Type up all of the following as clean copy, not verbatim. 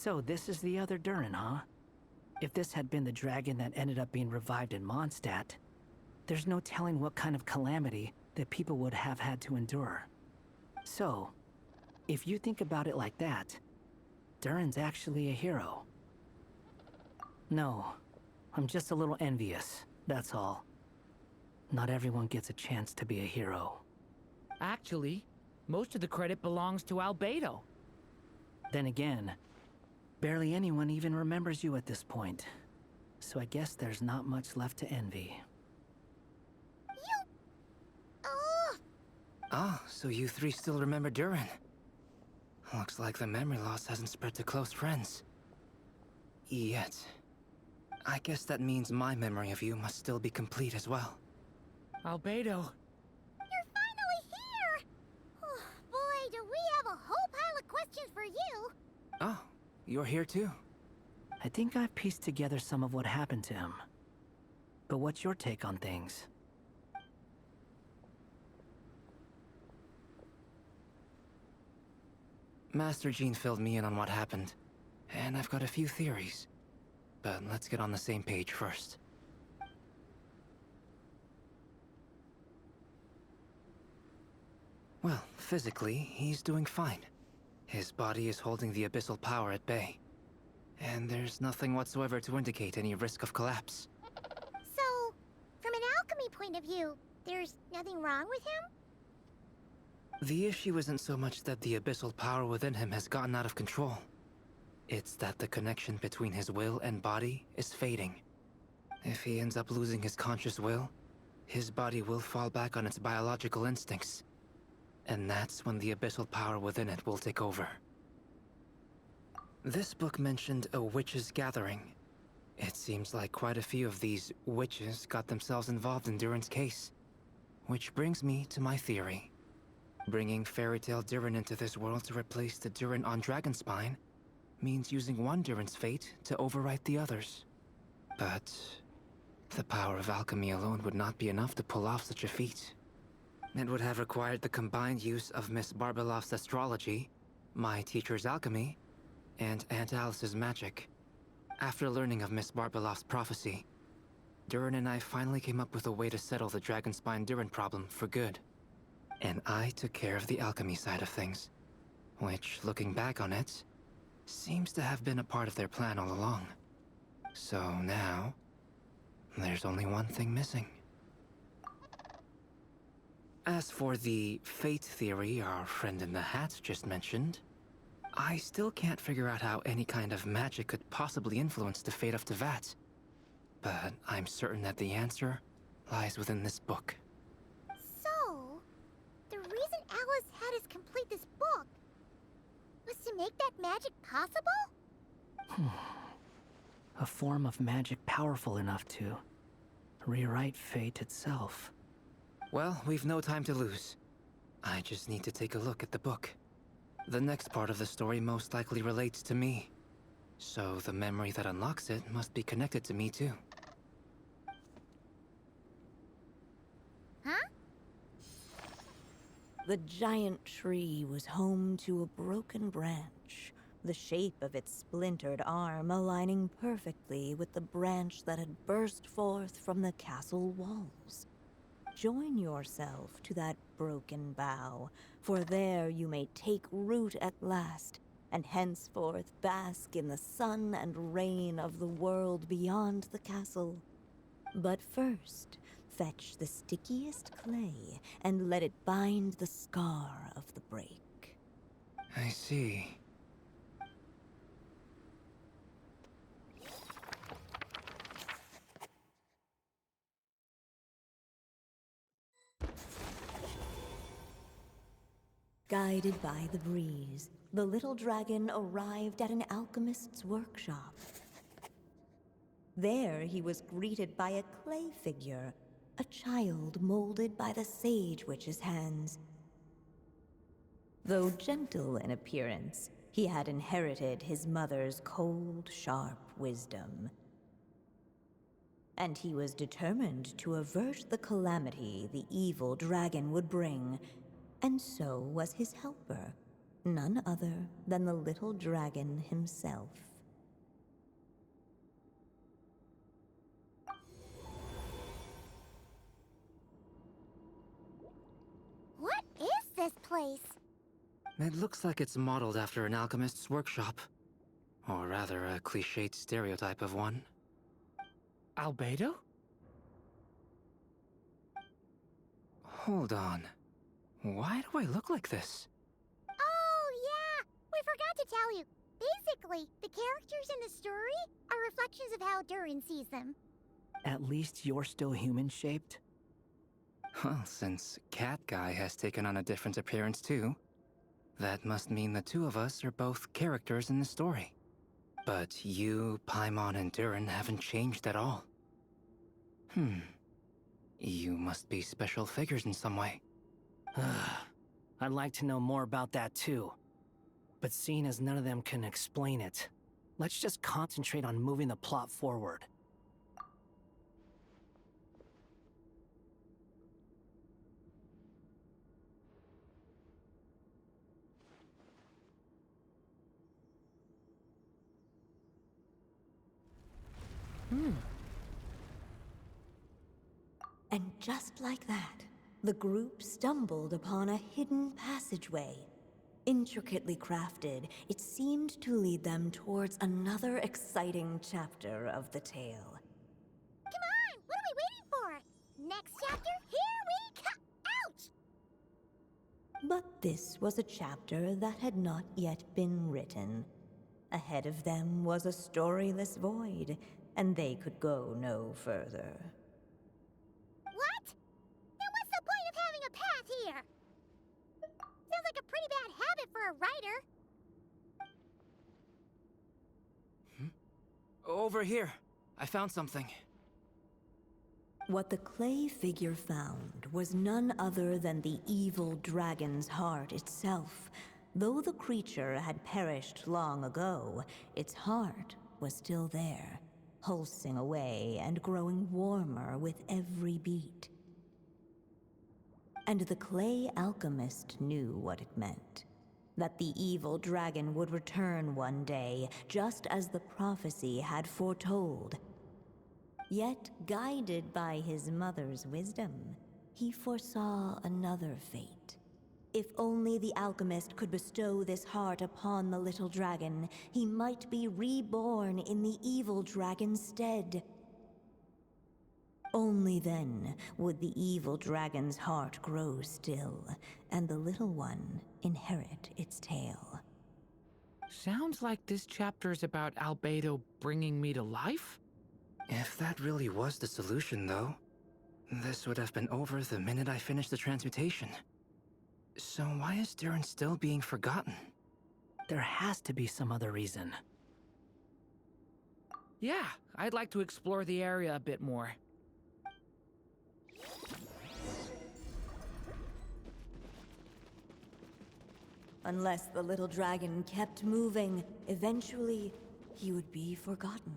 So this is the other Durin, huh? If this had been the dragon that ended up being revived in Mondstadt, there's no telling what kind of calamity that people would have had to endure. So, if you think about it like that, Durin's actually a hero. No, I'm just a little envious, that's all. Not everyone gets a chance to be a hero. Actually, most of the credit belongs to Albedo. Then again, barely anyone even remembers you at this point. So I guess there's not much left to envy. Oh, Ah, so you three still remember Durin. Looks like the memory loss hasn't spread to close friends. Yet. I guess that means my memory of you must still be complete as well. Albedo. you're finally here! Oh, boy, do we have a whole pile of questions for you! Oh, you're here too? I think I've pieced together some of what happened to him. But what's your take on things? Master Jean filled me in on what happened, and I've got a few theories. But let's get on the same page first. Well, physically, he's doing fine. His body is holding the abyssal power at bay. And there's nothing whatsoever to indicate any risk of collapse. So, from an alchemy point of view, there's nothing wrong with him? The issue isn't so much that the abyssal power within him has gotten out of control. It's that the connection between his will and body is fading. If he ends up losing his conscious will, his body will fall back on its biological instincts. And that's when the abyssal power within it will take over. This book mentioned a witches' gathering. It seems like quite a few of these witches got themselves involved in Durin's case. Which brings me to my theory. Bringing Fairy Tale Durin into this world to replace the Durin on Dragonspine means using one Durin's fate to overwrite the others. But the power of alchemy alone would not be enough to pull off such a feat. It would have required the combined use of Miss Barbeloff's astrology, my teacher's alchemy, and Aunt Alice's magic. After learning of Miss Barbeloff's prophecy, Durin and I finally came up with a way to settle the Dragonspine Durin problem for good. And I took care of the alchemy side of things, which, looking back on it, seems to have been a part of their plan all along. So now, there's only one thing missing. As for the fate theory our friend in the hat just mentioned, I still can't figure out how any kind of magic could possibly influence the fate of Tevat. But I'm certain that the answer lies within this book. So, the reason Alice had us complete this book was to make that magic possible? A form of magic powerful enough to rewrite fate itself. Well, we've no time to lose. I just need to take a look at the book. The next part of the story most likely relates to me. So the memory that unlocks it must be connected to me too. Huh? The giant tree was home to a broken branch, the shape of its splintered arm aligning perfectly with the branch that had burst forth from the castle walls. Join yourself to that broken bough, for there you may take root at last, and henceforth bask in the sun and rain of the world beyond the castle. But first, fetch the stickiest clay and let it bind the scar of the break. I see. Guided by the breeze, the little dragon arrived at an alchemist's workshop. There he was greeted by a clay figure, a child molded by the Sage Witch's hands. Though gentle in appearance, he had inherited his mother's cold, sharp wisdom. And he was determined to avert the calamity the evil dragon would bring, and so was his helper, None other than the little dragon himself. What is this place? It looks like it's modeled after an alchemist's workshop. Or rather, a cliched stereotype of one. Albedo? Hold on. Why do I look like this? Oh, yeah! We forgot to tell you. Basically, the characters in the story are reflections of how Durin sees them. At least you're still human-shaped? Well, since Cat Guy has taken on a different appearance too, that must mean the two of us are both characters in the story. But you, Paimon, and Durin haven't changed at all. You must be special figures in some way. I'd like to know more about that too. But seeing as none of them can explain it, let's just concentrate on moving the plot forward. And just like that, the group stumbled upon a hidden passageway. Intricately crafted, it seemed to lead them towards another exciting chapter of the tale. Come on! What are we waiting for? Next chapter? Here we come! Ouch! But this was a chapter that had not yet been written. Ahead of them was a storyless void, and they could go no further. What? Then what's the point of having a path here? Sounds like a pretty bad habit for a writer. Over here. I found something. What the clay figure found was none other than the evil dragon's heart itself. Though the creature had perished long ago, its heart was still there, pulsing away and growing warmer with every beat. And the clay alchemist knew what it meant. That the evil dragon would return one day, just as the prophecy had foretold. Yet, guided by his mother's wisdom, he foresaw another fate. If only the alchemist could bestow this heart upon the little dragon, he might be reborn in the evil dragon's stead. Only then would the evil dragon's heart grow still, and the little one inherit its tale. Sounds like this chapter's about Albedo bringing me to life? If that really was the solution, though, this would have been over the minute I finished the transmutation. So why is Durin still being forgotten? There has to be some other reason. Yeah, I'd like to explore the area a bit more. Unless the little dragon kept moving, eventually he would be forgotten.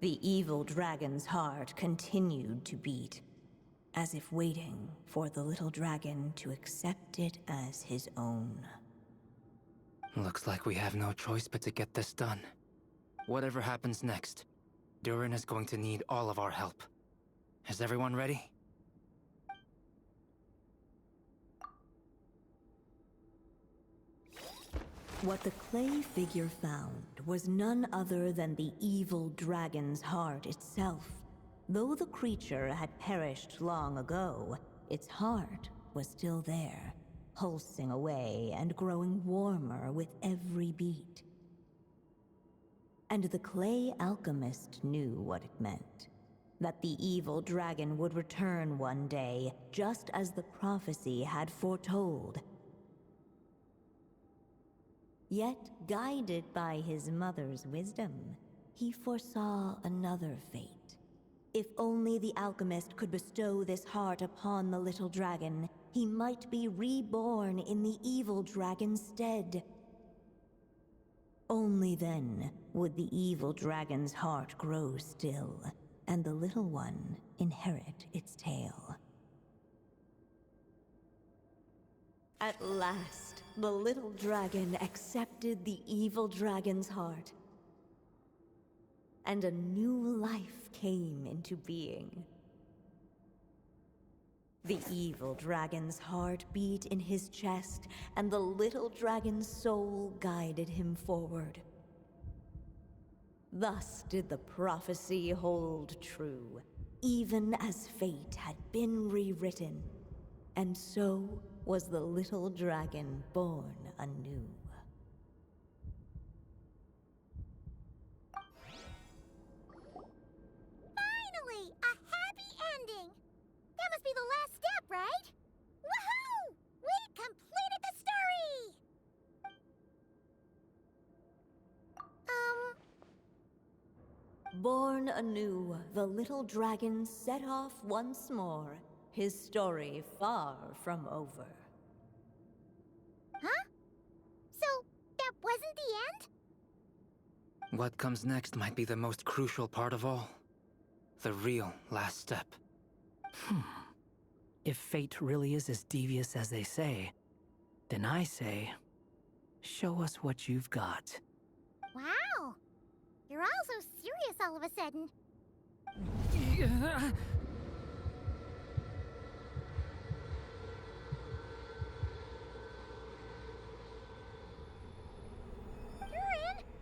The evil dragon's heart continued to beat, as if waiting for the little dragon to accept it as his own. Looks like we have no choice but to get this done. Whatever happens next, Durin is going to need all of our help. Is everyone ready? What the clay figure found was none other than the evil dragon's heart itself. Though the creature had perished long ago, its heart was still there, pulsing away and growing warmer with every beat. And the clay alchemist knew what it meant. That the evil dragon would return one day, just as the prophecy had foretold. Yet, guided by his mother's wisdom, he foresaw another fate. If only the alchemist could bestow this heart upon the little dragon, he might be reborn in the evil dragon's stead. Only then would the evil dragon's heart grow still, and the little one inherit its tale. At last, the little dragon accepted the evil dragon's heart, and a new life came into being. The evil dragon's heart beat in his chest, and the little dragon's soul guided him forward. Thus did the prophecy hold true, even as fate had been rewritten, and so was the little dragon born anew. Finally! A happy ending! That must be the last step, right? Woohoo! We completed the story! Born anew, the little dragon set off once more, his story far from over. Huh? So, that wasn't the end? What comes next might be the most crucial part of all. The real last step. If fate really is as devious as they say, then I say, show us what you've got. Wow! You're all so serious all of a sudden. Durin,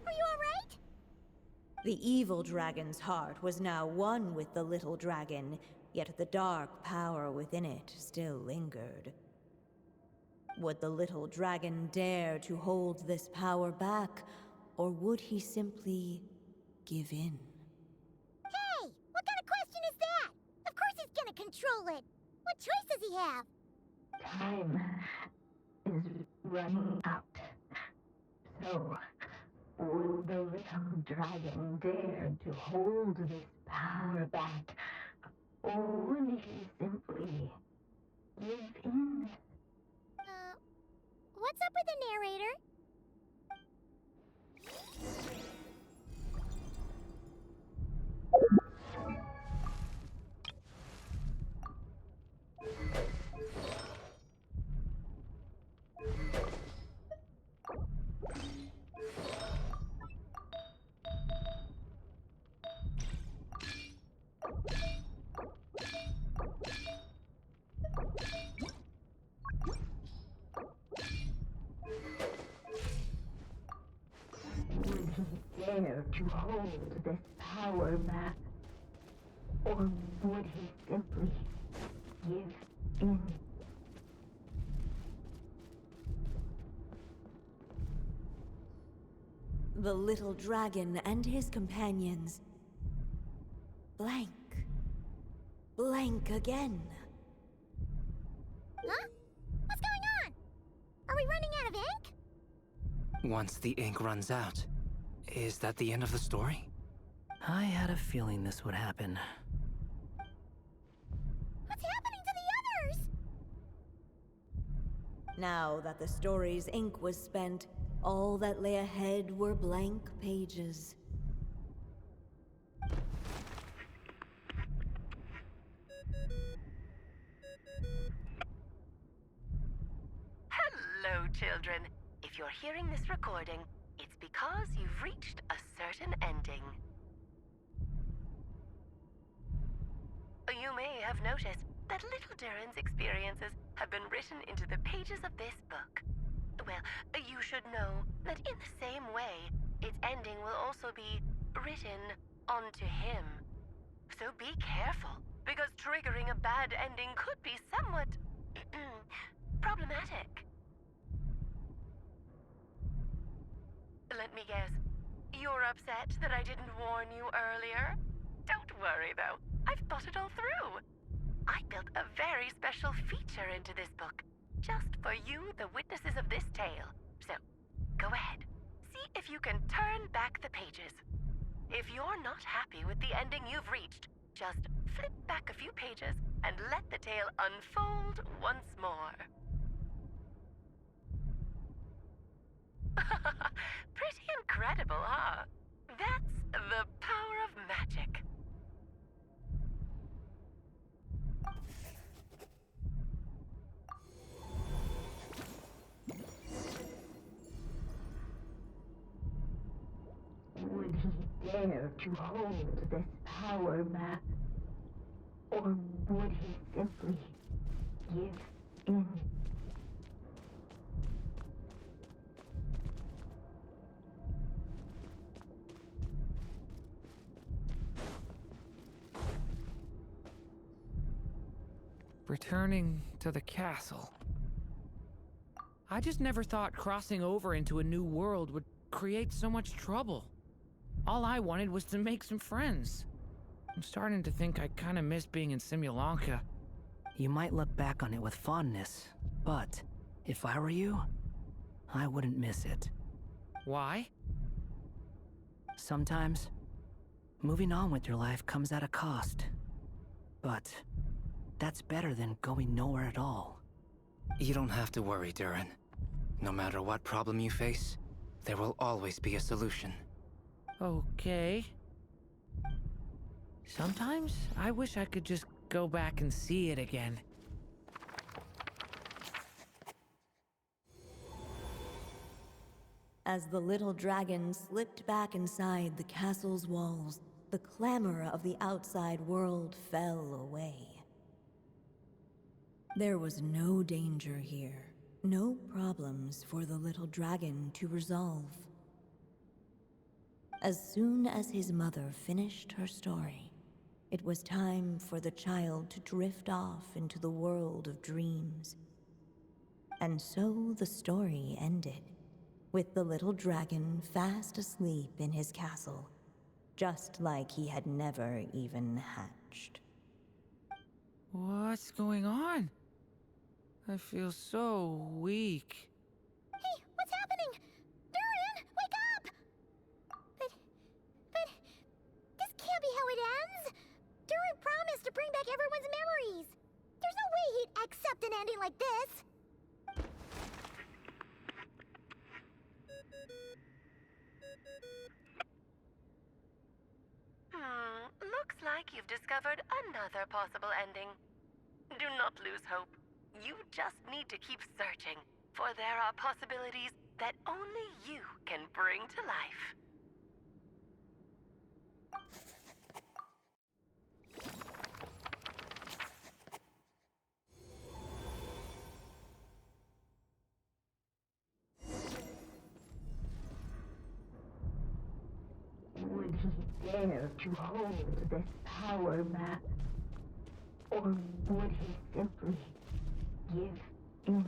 are you alright? The evil dragon's heart was now one with the little dragon, yet the dark power within it still lingered. Would the little dragon dare to hold this power back, or would he simply give in? Hey! What kind of question is that? Of course he's gonna control it! What choice does he have? Time is running out. So, will the little dragon dare to hold this power back? Or will he simply give in? What's up with the narrator? Would he dare to hold this power back? Or would he simply give in? The little dragon and his companions blank. Blank again. Huh? What's going on? Are we running out of ink? Once the ink runs out, is that the end of the story? I had a feeling this would happen. What's happening to the others? Now that the story's ink was spent, all that lay ahead were blank pages. Hello, children. If you're hearing this recording, it's because you've reached a certain ending. You may have noticed that little Durin's experiences have been written into the pages of this book. Well, you should know that in the same way, its ending will also be written onto him. So be careful, because triggering a bad ending could be somewhat problematic. Let me guess. You're upset that I didn't warn you earlier? Don't worry, though. I've thought it all through. I built a very special feature into this book, just for you, the witnesses of this tale. So, go ahead. See if you can turn back the pages. If you're not happy with the ending you've reached, just flip back a few pages and let the tale unfold once more. Pretty incredible, huh? That's the power of magic. Would he dare to hold this power map? Or would he simply give in? Returning to the castle. I just never thought crossing over into a new world would create so much trouble. All I wanted was to make some friends. I'm starting to think I kinda miss being in Simulanka. You might look back on it with fondness, but if I were you, I wouldn't miss it. Why? Sometimes, moving on with your life comes at a cost. But that's better than going nowhere at all. You don't have to worry, Durin. No matter what problem you face, there will always be a solution. Okay. Sometimes I wish I could just go back and see it again. As the little dragon slipped back inside the castle's walls, the clamor of the outside world fell away. There was no danger here, no problems for the little dragon to resolve. As soon as his mother finished her story, it was time for the child to drift off into the world of dreams. And so the story ended, with the little dragon fast asleep in his castle, just like he had never even hatched. What's going on? I feel so weak. Hey, what's happening? Durin, wake up! But, this can't be how it ends. Durin promised to bring back everyone's memories. There's no way he'd accept an ending like this. Looks like you've discovered another possible ending. Do not lose hope. You just need to keep searching, for there are possibilities that only you can bring to life. Would he dare to hold this power map? Or would he simply give in?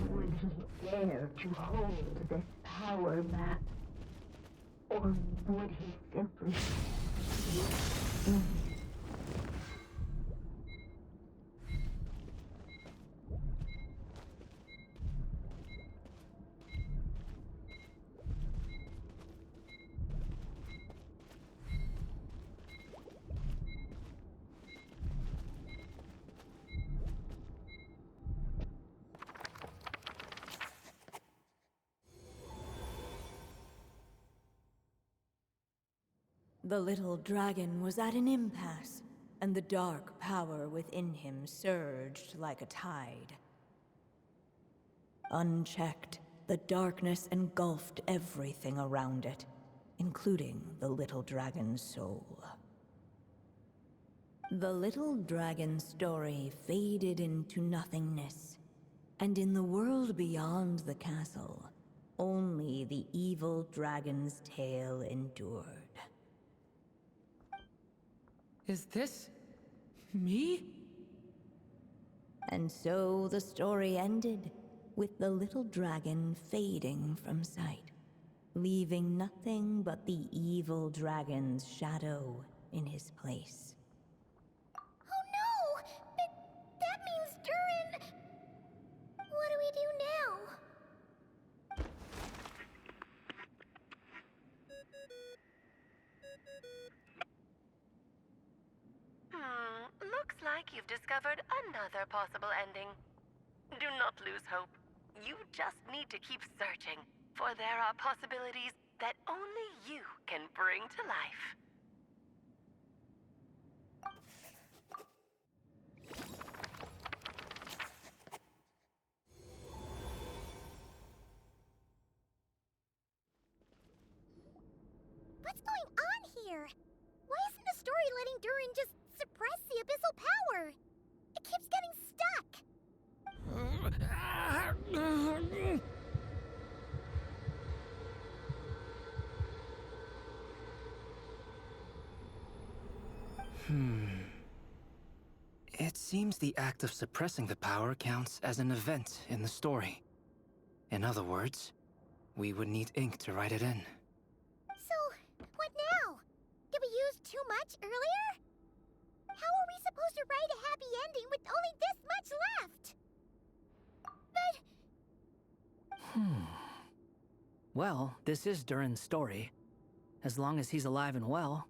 Would he dare to hold this power map? Or would he simply give in? The little dragon was at an impasse, and the dark power within him surged like a tide. Unchecked, the darkness engulfed everything around it, including the little dragon's soul. The little dragon's story faded into nothingness, and in the world beyond the castle, only the evil dragon's tale endured. Is this me? And so the story ended, with the little dragon fading from sight, leaving nothing but the evil dragon's shadow in his place. Oh no! That means Durin... discovered another possible ending. Do not lose hope. You just need to keep searching, for there are possibilities that only you can bring to life. What's going on here? Why isn't the story letting Durin just suppress the abyssal power? It keeps getting stuck. It seems the act of suppressing the power counts as an event in the story. In other words, we would need ink to write it in. So, what now? Did we use too much earlier? How are we supposed to write a happy ending with only this much left? But... Well, this is Durin's story. As long as he's alive and well,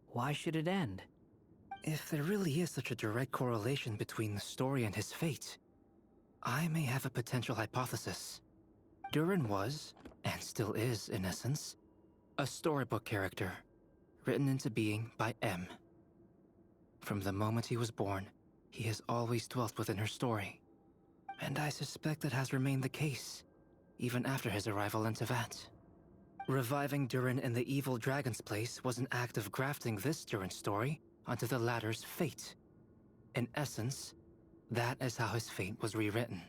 why should it end? If there really is such a direct correlation between the story and his fate, I may have a potential hypothesis. Durin was, and still is in essence, a storybook character, written into being by M. From the moment he was born, he has always dwelt within her story. And I suspect that has remained the case, even after his arrival in Tevat. Reviving Durin in the evil dragon's place was an act of grafting this Durin story onto the latter's fate. In essence, that is how his fate was rewritten.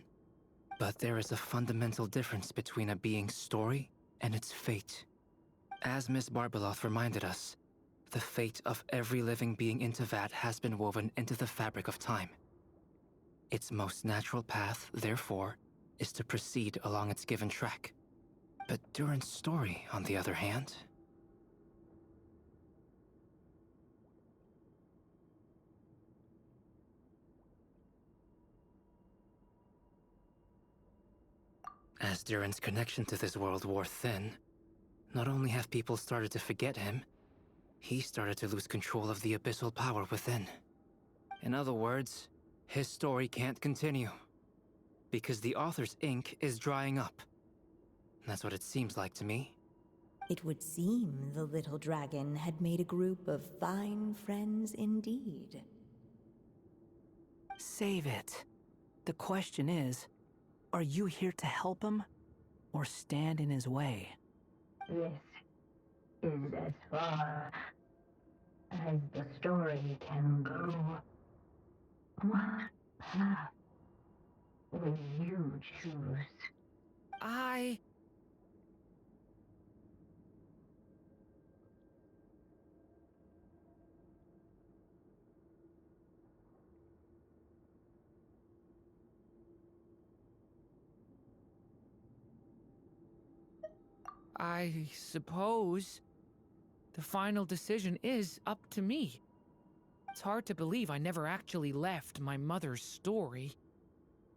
But there is a fundamental difference between a being's story and its fate. As Miss Barbeloth reminded us, the fate of every living being in Tevat has been woven into the fabric of time. Its most natural path, therefore, is to proceed along its given track. But Durin's story, on the other hand... As Durin's connection to this world wore thin, not only have people started to forget him, he started to lose control of the abyssal power within. In other words, his story can't continue. Because the author's ink is drying up. That's what it seems like to me. It would seem the little dragon had made a group of fine friends indeed. Save it. The question is, are you here to help him, or stand in his way? This is as far as the story can go. What path will you choose? I suppose the final decision is up to me. It's hard to believe I never actually left my mother's story.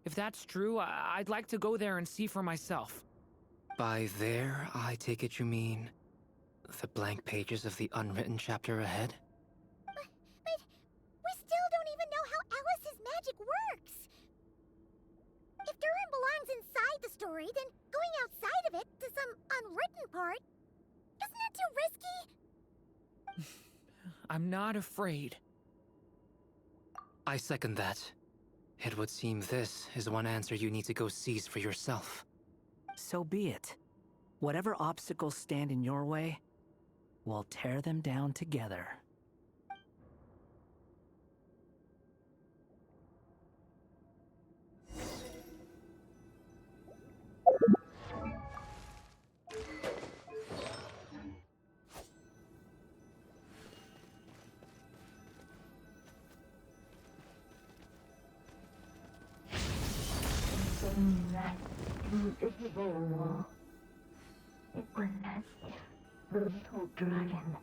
If that's true, I'd like to go there and see for myself. By there, I take it you mean the blank pages of the unwritten chapter ahead? But we still don't even know how Alice's magic works. If Durin belongs inside the story, then going outside of it to some unwritten part, isn't that too risky? I'm not afraid. I second that. It would seem this is one answer you need to go seize for yourself. So be it. Whatever obstacles stand in your way, we'll tear them down together. In that invisible wall, it was as if the little dragon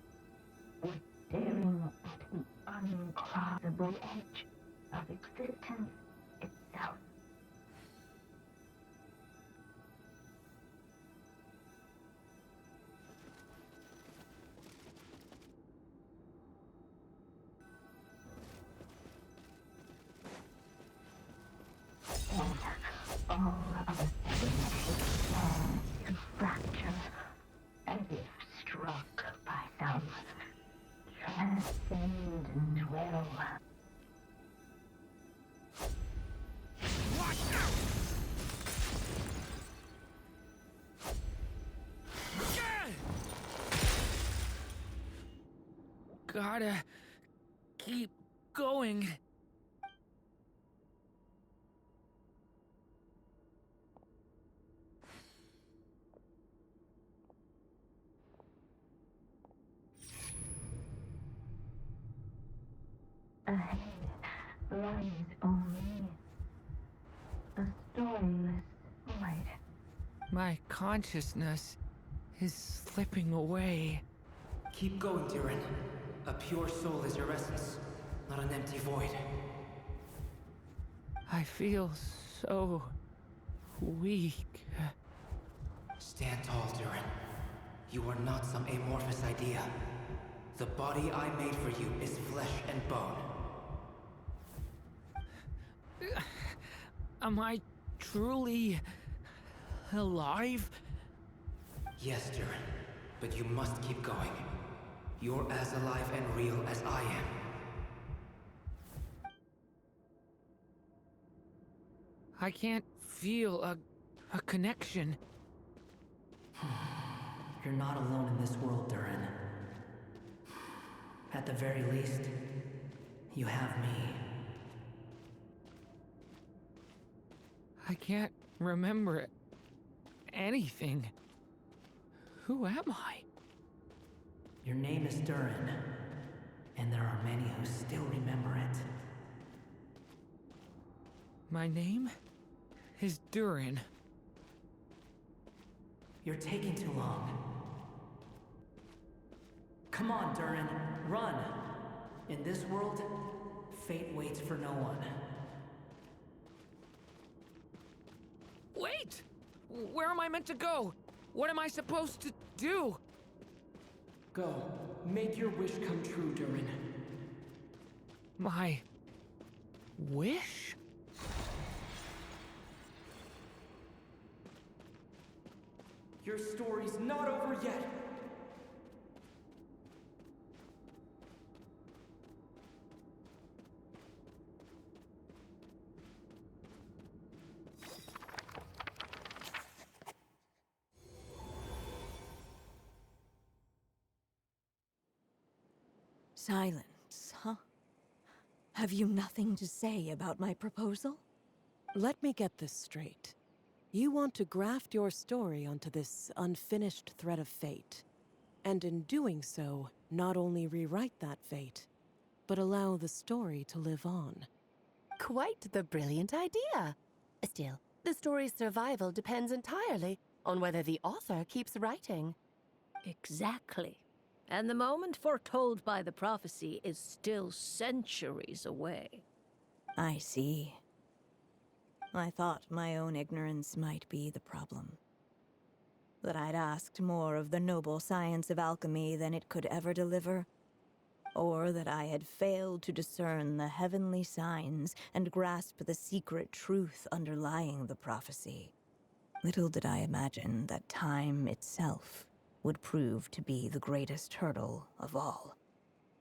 was staring at the uncrossable edge of existence itself. all of a sudden began to fracture, as if struck by some transcendent will. Watch out! Gotta keep going. Ahead lies only a storyless void. My consciousness is slipping away. Keep going, Durin. A pure soul is your essence, not an empty void. I feel so weak. Stand tall, Durin. You are not some amorphous idea. The body I made for you is flesh and bone. Am I truly alive? Yes, Durin, but you must keep going. You're as alive and real as I am. I can't feel a connection. You're not alone in this world, Durin. At the very least, you have me. I can't remember anything. Who am I? Your name is Durin, and there are many who still remember it. My name is Durin. You're taking too long. Come on, Durin, run! In this world, fate waits for no one. Wait! Where am I meant to go? What am I supposed to do? Go. Make your wish come true, Durin. My wish? Your story's not over yet! Silence, huh? Have you nothing to say about my proposal? Let me get this straight. You want to graft your story onto this unfinished thread of fate, and in doing so, not only rewrite that fate, but allow the story to live on. Quite the brilliant idea. Still, the story's survival depends entirely on whether the author keeps writing. Exactly. And the moment foretold by the prophecy is still centuries away. I see. I thought my own ignorance might be the problem. That I'd asked more of the noble science of alchemy than it could ever deliver. Or that I had failed to discern the heavenly signs and grasp the secret truth underlying the prophecy. Little did I imagine that time itself would prove to be the greatest hurdle of all.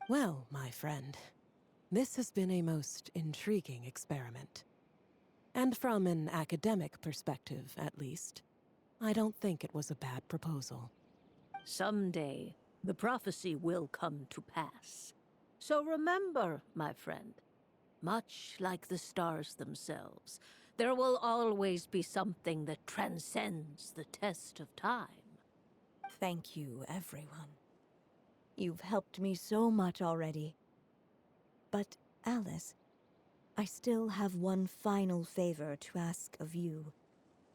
Well, my friend, this has been a most intriguing experiment. And from an academic perspective, at least, I don't think it was a bad proposal. Someday, the prophecy will come to pass. So remember, my friend, much like the stars themselves, there will always be something that transcends the test of time. Thank you, everyone. You've helped me so much already. But, Alice, I still have one final favor to ask of you.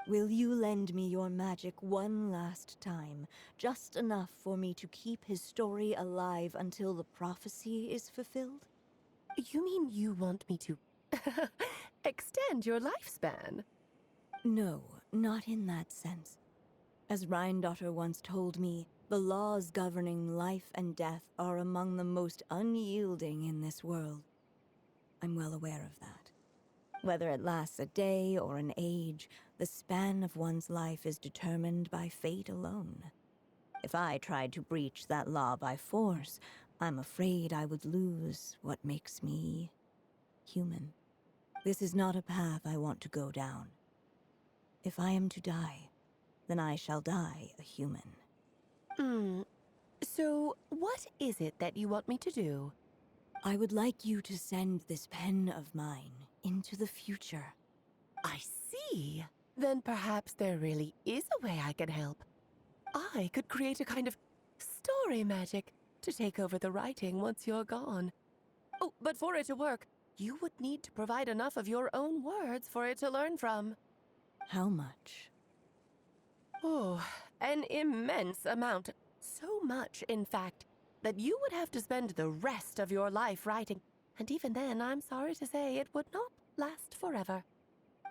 Will you lend me your magic one last time, just enough for me to keep his story alive until the prophecy is fulfilled? You mean you want me to extend your lifespan? No, not in that sense. As Rheindotter once told me, the laws governing life and death are among the most unyielding in this world. I'm well aware of that. Whether it lasts a day or an age, The span of one's life is determined by fate alone. If I tried to breach that law by force, I'm afraid I would lose what makes me human. This is not a path I want to go down. If I am to die, then I shall die a human. So, what is it that you want me to do? I would like you to send this pen of mine into the future. I see. Then perhaps there really is a way I can help. I could create a kind of story magic to take over the writing once you're gone. Oh, but for it to work, you would need to provide enough of your own words for it to learn from. How much? Oh, an immense amount. So much, in fact, that you would have to spend the rest of your life writing. And even then, I'm sorry to say, it would not last forever.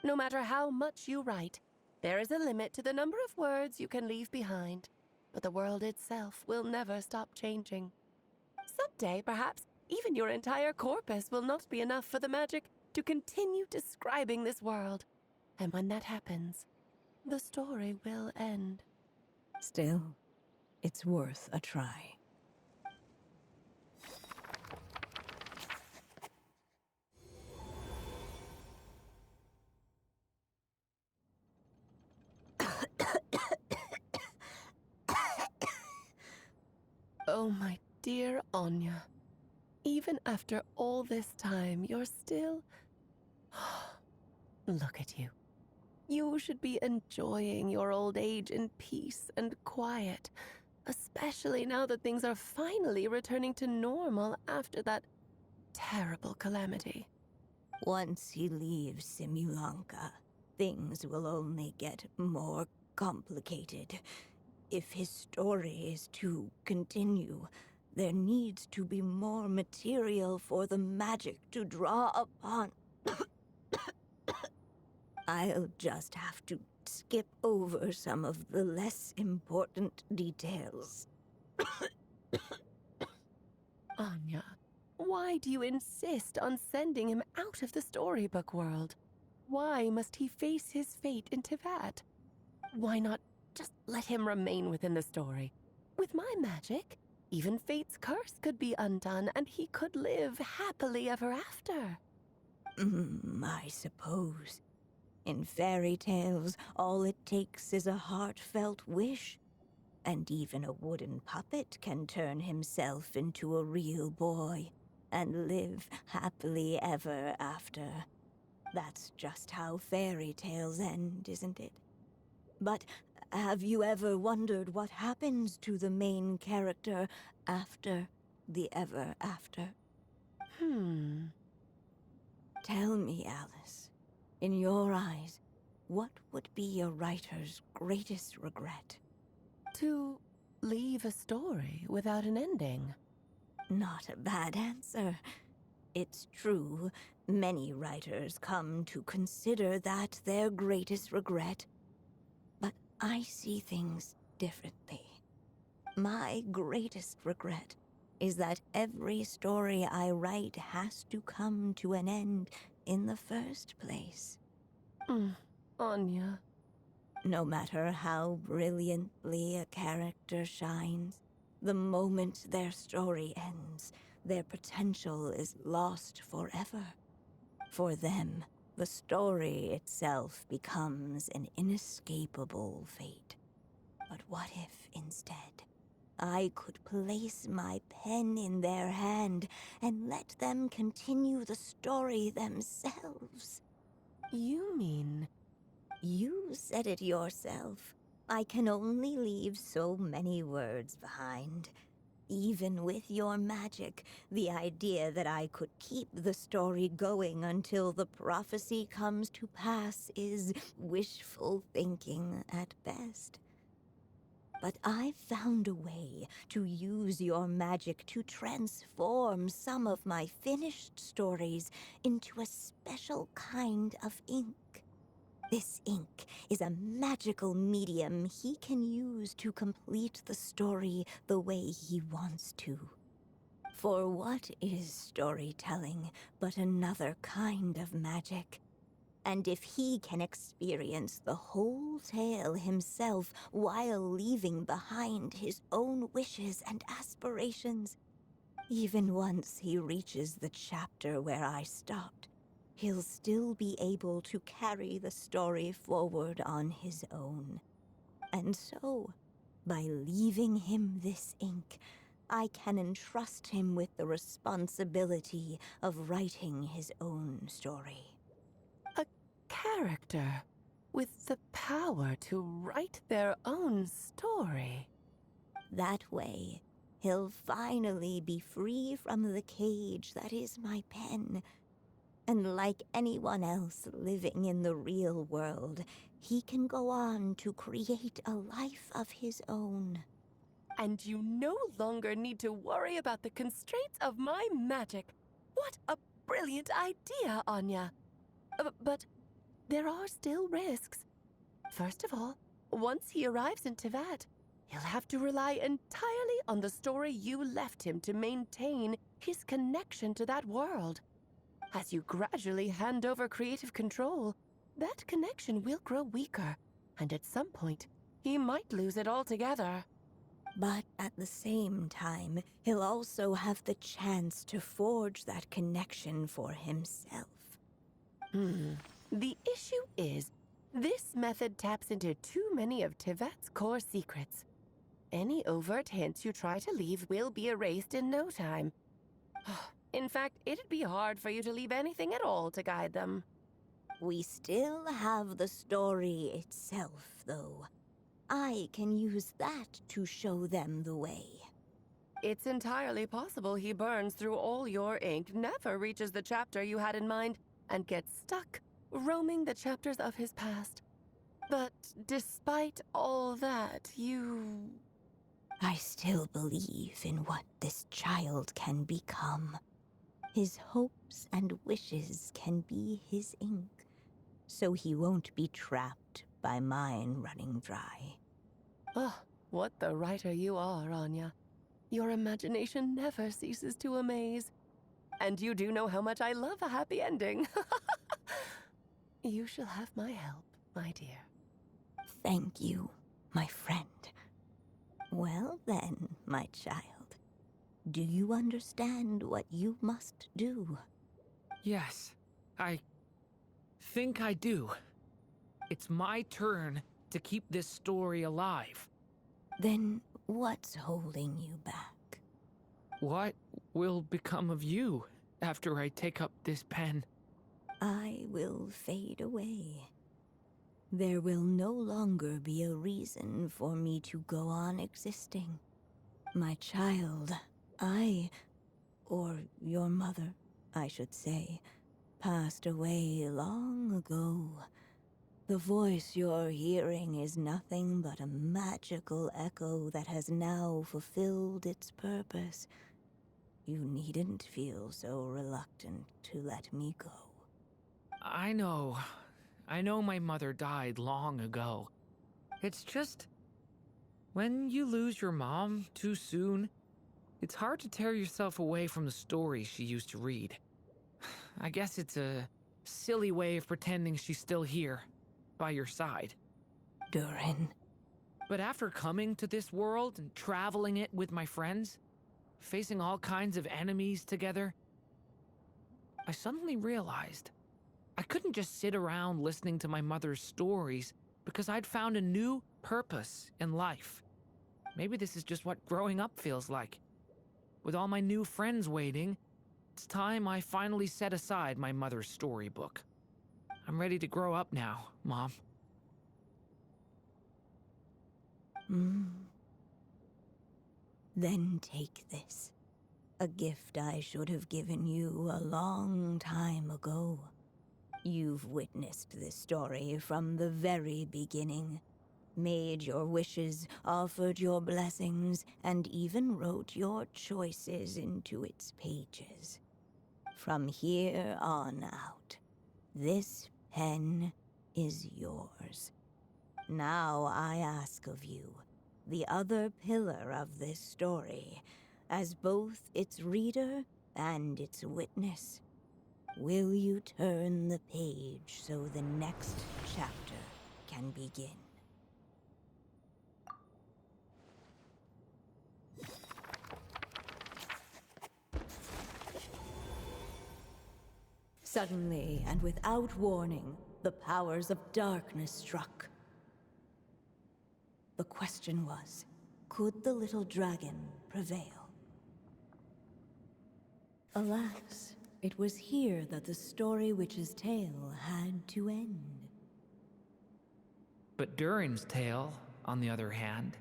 No matter how much you write, there is a limit to the number of words you can leave behind. But the world itself will never stop changing. Someday, perhaps, even your entire corpus will not be enough for the magic to continue describing this world. And when that happens, the story will end. Still, it's worth a try. Oh, my dear Anya. Even after all this time, you're still... Look at you. You should be enjoying your old age in peace and quiet, especially now that things are finally returning to normal after that terrible calamity. Once he leaves Simulanka, things will only get more complicated. If his story is to continue, there needs to be more material for the magic to draw upon. I'll just have to skip over some of the less important details. Anya, why do you insist on sending him out of the storybook world? Why must he face his fate into that? Why not just let him remain within the story? With my magic, even fate's curse could be undone and he could live happily ever after. I suppose. In fairy tales, all it takes is a heartfelt wish. And even a wooden puppet can turn himself into a real boy and live happily ever after. That's just how fairy tales end, isn't it? But have you ever wondered what happens to the main character after the ever after? Tell me, Alice, in your eyes, what would be a writer's greatest regret? To leave a story without an ending. Not a bad answer. It's true, many writers come to consider that their greatest regret. But I see things differently. My greatest regret is that every story I write has to come to an end in the first place. Anya. No matter how brilliantly a character shines, the moment their story ends, their potential is lost forever. For them, the story itself becomes an inescapable fate. But what if, instead, I could place my pen in their hand and let them continue the story themselves? You mean... You said it yourself. I can only leave so many words behind. Even with your magic, the idea that I could keep the story going until the prophecy comes to pass is wishful thinking at best. But I've found a way to use your magic to transform some of my finished stories into a special kind of ink. This ink is a magical medium he can use to complete the story the way he wants to. For what is storytelling but another kind of magic? And if he can experience the whole tale himself while leaving behind his own wishes and aspirations, even once he reaches the chapter where I stopped, he'll still be able to carry the story forward on his own. And so, by leaving him this ink, I can entrust him with the responsibility of writing his own story. A character with the power to write their own story. That way, he'll finally be free from the cage that is my pen. And like anyone else living in the real world, he can go on to create a life of his own. And you no longer need to worry about the constraints of my magic. What a brilliant idea, Anya. But there are still risks. First of all, once he arrives in Tivat, he'll have to rely entirely on the story you left him to maintain his connection to that world. As you gradually hand over creative control, that connection will grow weaker, and at some point, he might lose it altogether. But at the same time, he'll also have the chance to forge that connection for himself. The issue is, this method taps into too many of Tivat's core secrets. Any overt hints you try to leave will be erased in no time. In fact, it'd be hard for you to leave anything at all to guide them. We still have the story itself, though. I can use that to show them the way. It's entirely possible he burns through all your ink, never reaches the chapter you had in mind, and gets stuck, roaming the chapters of his past. But despite all that, I still believe in what this child can become. His hopes and wishes can be his ink, so he won't be trapped by mine running dry. What the writer you are, Anya. Your imagination never ceases to amaze. And you do know how much I love a happy ending. You shall have my help, my dear. Thank you, my friend. Well then, my child, do you understand what you must do? Yes, I think I do. It's my turn to keep this story alive. Then what's holding you back? What will become of you after I take up this pen? I will fade away. There will no longer be a reason for me to go on existing. My child, or your mother, I should say, passed away long ago. The voice you're hearing is nothing but a magical echo that has now fulfilled its purpose. You needn't feel so reluctant to let me go. I know my mother died long ago. It's just, when you lose your mom too soon, it's hard to tear yourself away from the stories she used to read. I guess it's a silly way of pretending she's still here, by your side. Durin. But after coming to this world and traveling it with my friends, facing all kinds of enemies together, I suddenly realized I couldn't just sit around listening to my mother's stories because I'd found a new purpose in life. Maybe this is just what growing up feels like. With all my new friends waiting, it's time I finally set aside my mother's storybook. I'm ready to grow up now, Mom. Then take this. A gift I should have given you a long time ago. You've witnessed this story from the very beginning. Made your wishes, offered your blessings, and even wrote your choices into its pages. From here on out, this pen is yours. Now I ask of you, the other pillar of this story, as both its reader and its witness, Will you turn the page so the next chapter can begin? Suddenly, and without warning, the powers of darkness struck. The question was, could the little dragon prevail? Alas, it was here that the story witch's tale had to end. But Durin's tale, on the other hand,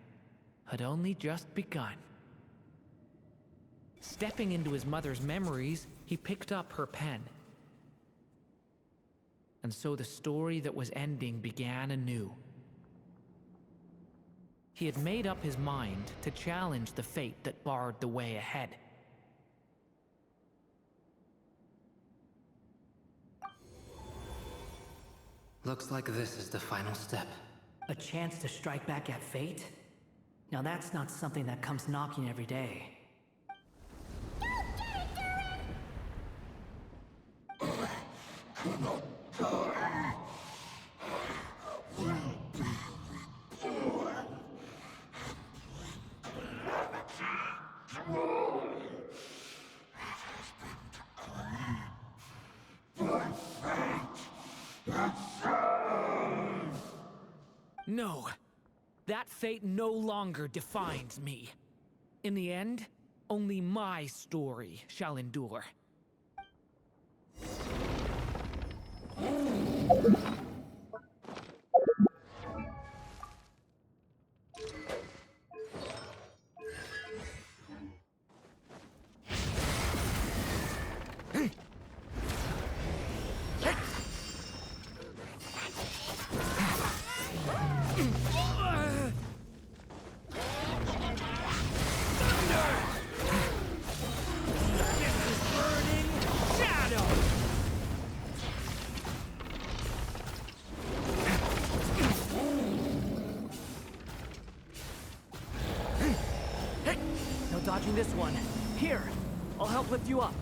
had only just begun. Stepping into his mother's memories, he picked up her pen. And so the story that was ending began anew. He had made up his mind to challenge the fate that barred the way ahead. Looks like this is the final step. A chance to strike back at fate? Now that's not something that comes knocking every day. No, that fate no longer defines me. In the end, only my story shall endure. Dodging this one. Here, I'll help lift you up.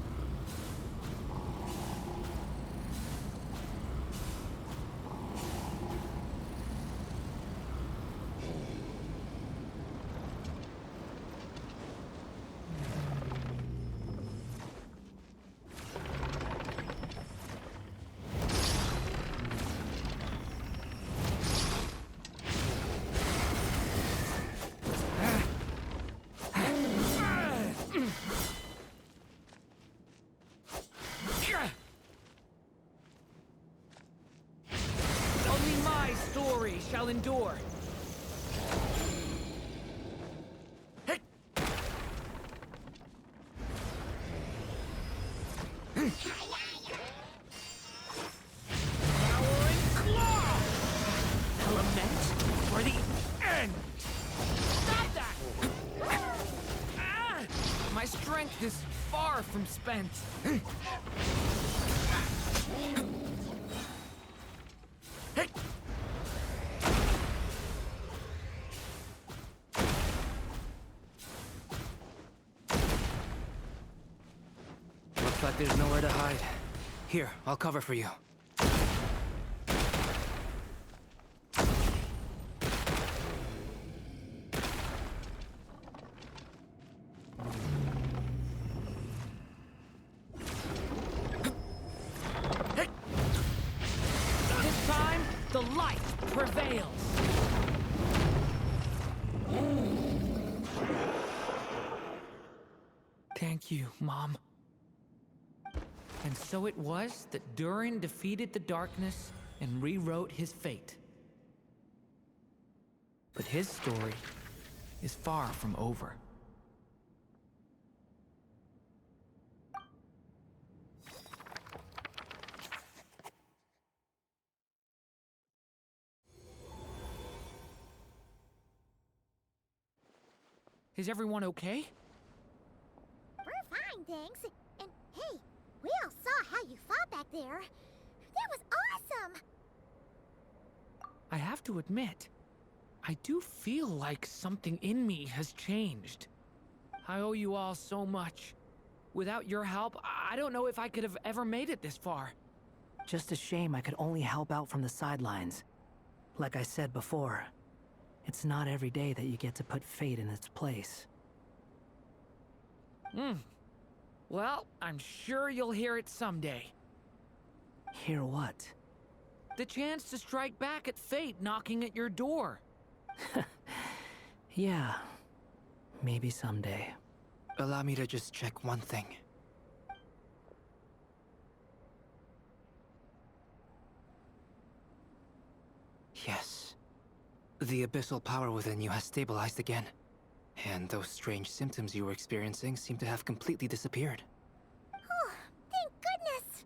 Shall endure. Hey. Towering claw! Element for the end! Stop that! Ah! My strength is far from spent. Hey. Looks like there's nowhere to hide. Here, I'll cover for you. This time, the light prevails. Thank you, Mom. And so it was that Durin defeated the darkness and rewrote his fate. But his story is far from over. Is everyone okay? We're fine, thanks. And hey, we all saw how you fought back there. That was awesome! I have to admit, I do feel like something in me has changed. I owe you all so much. Without your help, I don't know if I could have ever made it this far. Just a shame I could only help out from the sidelines. Like I said before, it's not every day that you get to put fate in its place. Well, I'm sure you'll hear it someday. Hear what? The chance to strike back at fate knocking at your door. Yeah, maybe someday. Allow me to just check one thing. Yes. The abyssal power within you has stabilized again. And those strange symptoms you were experiencing seem to have completely disappeared. Oh, thank goodness!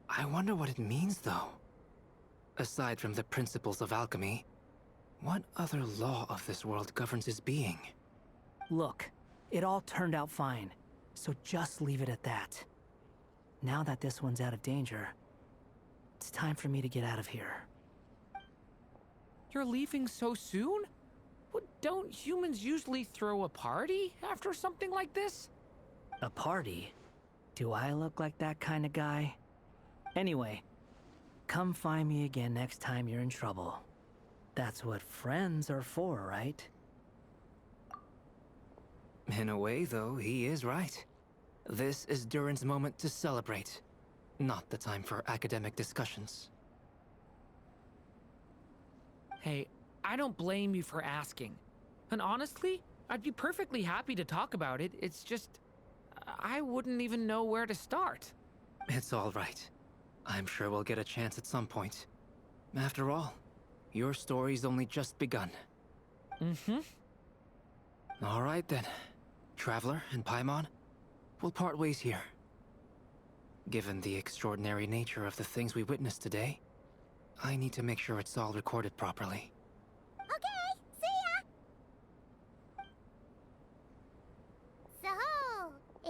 I wonder what it means, though. Aside from the principles of alchemy, what other law of this world governs his being? Look, it all turned out fine, so just leave it at that. Now that this one's out of danger, it's time for me to get out of here. You're leaving so soon? Don't humans usually throw a party after something like this? A party? Do I look like that kind of guy? Anyway, come find me again next time you're in trouble. That's what friends are for, right? In a way, though, he is right. This is Durin's moment to celebrate, not the time for academic discussions. Hey, I don't blame you for asking. And honestly, I'd be perfectly happy to talk about it. It's just, I wouldn't even know where to start. It's all right. I'm sure we'll get a chance at some point. After all, your story's only just begun. All right then. Traveler and Paimon, we'll part ways here. Given the extraordinary nature of the things we witnessed today, I need to make sure it's all recorded properly. Okay, see ya! So,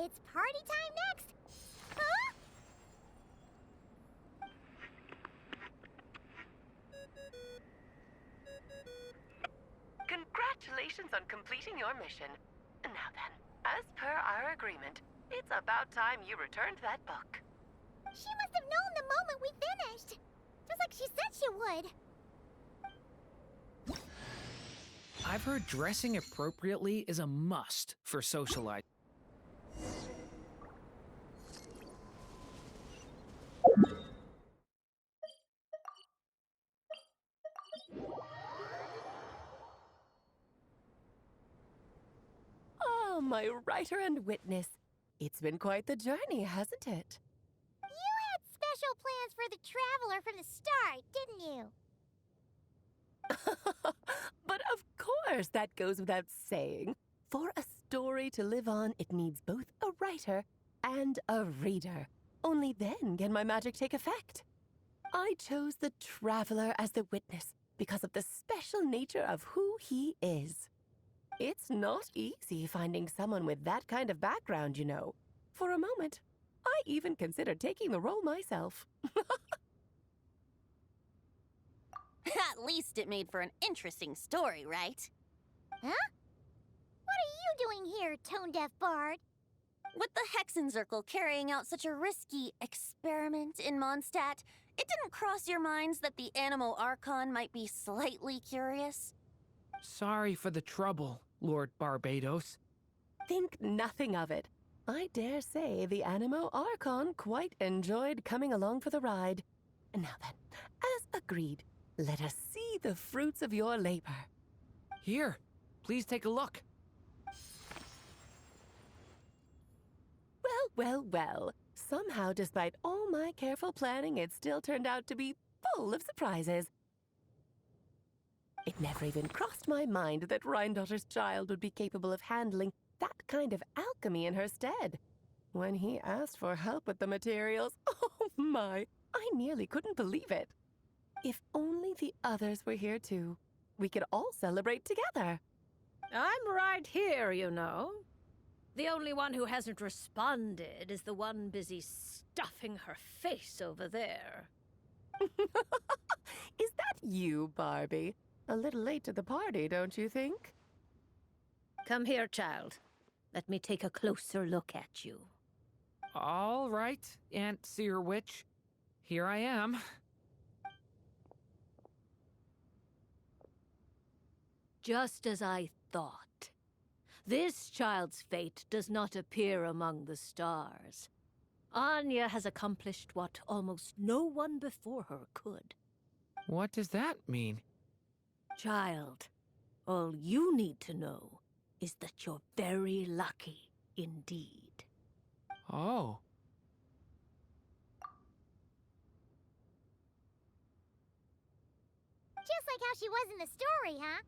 it's party time next! Huh? Congratulations on completing your mission. Now then, as per our agreement, it's about time you returned that book. She must have known the moment we finished! Just like she said she would! I've heard dressing appropriately is a must for socializing. Oh, my writer and witness. It's been quite the journey, hasn't it? You had special plans for the Traveler from the start, didn't you? But of course, that goes without saying. For a story to live on, it needs both a writer and a reader. Only then can my magic take effect. I chose the Traveler as the witness because of the special nature of who he is. It's not easy finding someone with that kind of background, you know. For a moment, I even considered taking the role myself. At least it made for an interesting story, right? Huh? What are you doing here, tone-deaf bard? With the Hexenzirkel carrying out such a risky experiment in Mondstadt, it didn't cross your minds that the Animo Archon might be slightly curious? Sorry for the trouble, Lord Barbados. Think nothing of it. I dare say the Animo Archon quite enjoyed coming along for the ride. Now then, as agreed, let us see the fruits of your labor. Here, please take a look. Well. Somehow, despite all my careful planning, it still turned out to be full of surprises. It never even crossed my mind that Rhindotter's child would be capable of handling that kind of alchemy in her stead. When he asked for help with the materials, oh my, I nearly couldn't believe it. If only the others were here too, we could all celebrate together. I'm right here, you know. The only one who hasn't responded is the one busy stuffing her face over there. Is that you, Barbie? A little late to the party, don't you think? Come here, child. Let me take a closer look at you. All right, Aunt Seer Witch. Here I am. Just as I thought. This child's fate does not appear among the stars. Anya has accomplished what almost no one before her could. What does that mean? Child, all you need to know is that you're very lucky indeed. Oh. Just like how she was in the story, huh?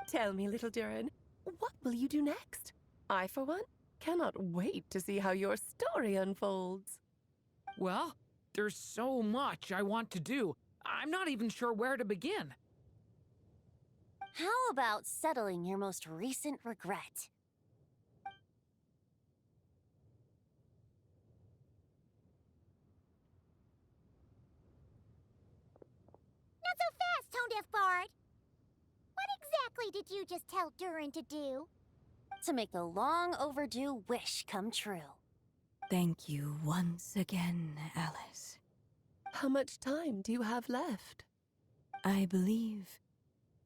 Tell me, little Durin, what will you do next? I, for one, cannot wait to see how your story unfolds. Well, there's so much I want to do. I'm not even sure where to begin. How about settling your most recent regret? Not so fast, Tone-Deaf Bard! What exactly did you just tell Durin to do? To make a long overdue wish come true. Thank you once again, Alice. How much time do you have left? I believe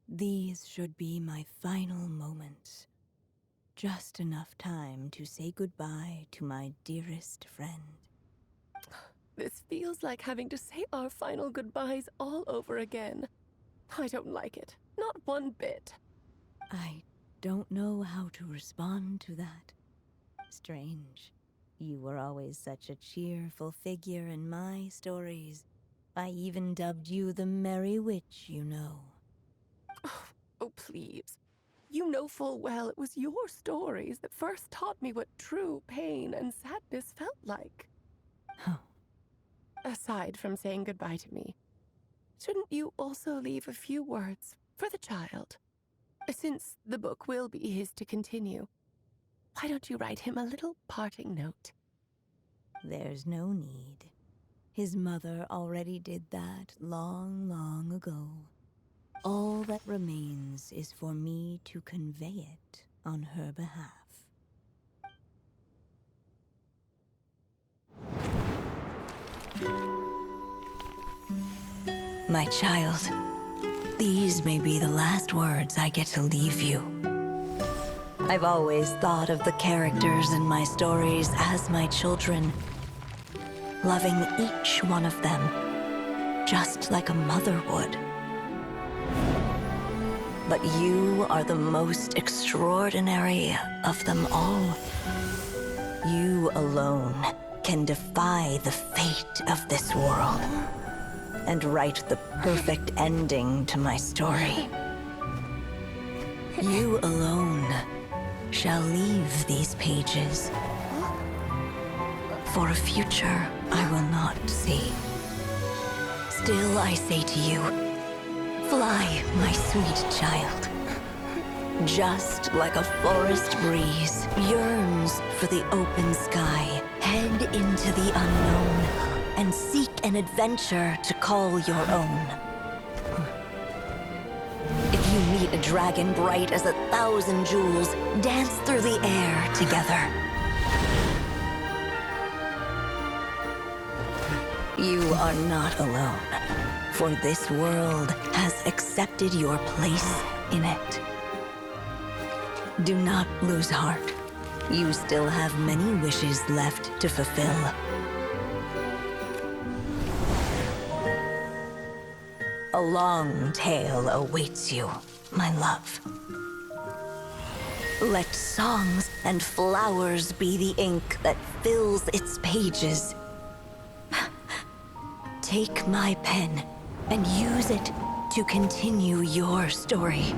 these should be my final moments. Just enough time to say goodbye to my dearest friend. This feels like having to say our final goodbyes all over again. I don't like it. Not one bit. I don't know how to respond to that. Strange. You were always such a cheerful figure in my stories. I even dubbed you the Merry Witch, you know. Oh, please. You know full well it was your stories that first taught me what true pain and sadness felt like. Oh. Aside from saying goodbye to me, shouldn't you also leave a few words for the child? Since the book will be his to continue, why don't you write him a little parting note? There's no need. His mother already did that long, long ago. All that remains is for me to convey it on her behalf. My child, these may be the last words I get to leave you. I've always thought of the characters in my stories as my children, loving each one of them, just like a mother would. But you are the most extraordinary of them all. You alone can defy the fate of this world and write the perfect ending to my story. You alone shall leave these pages for a future I will not see. Still I say to you, fly, my sweet child. Just like a forest breeze yearns for the open sky, head into the unknown and seek an adventure to call your own. If you meet a dragon bright as 1,000 jewels, dance through the air together. You are not alone, for this world has accepted your place in it. Do not lose heart. You still have many wishes left to fulfill. A long tale awaits you, my love. Let songs and flowers be the ink that fills its pages. Take my pen and use it to continue your story.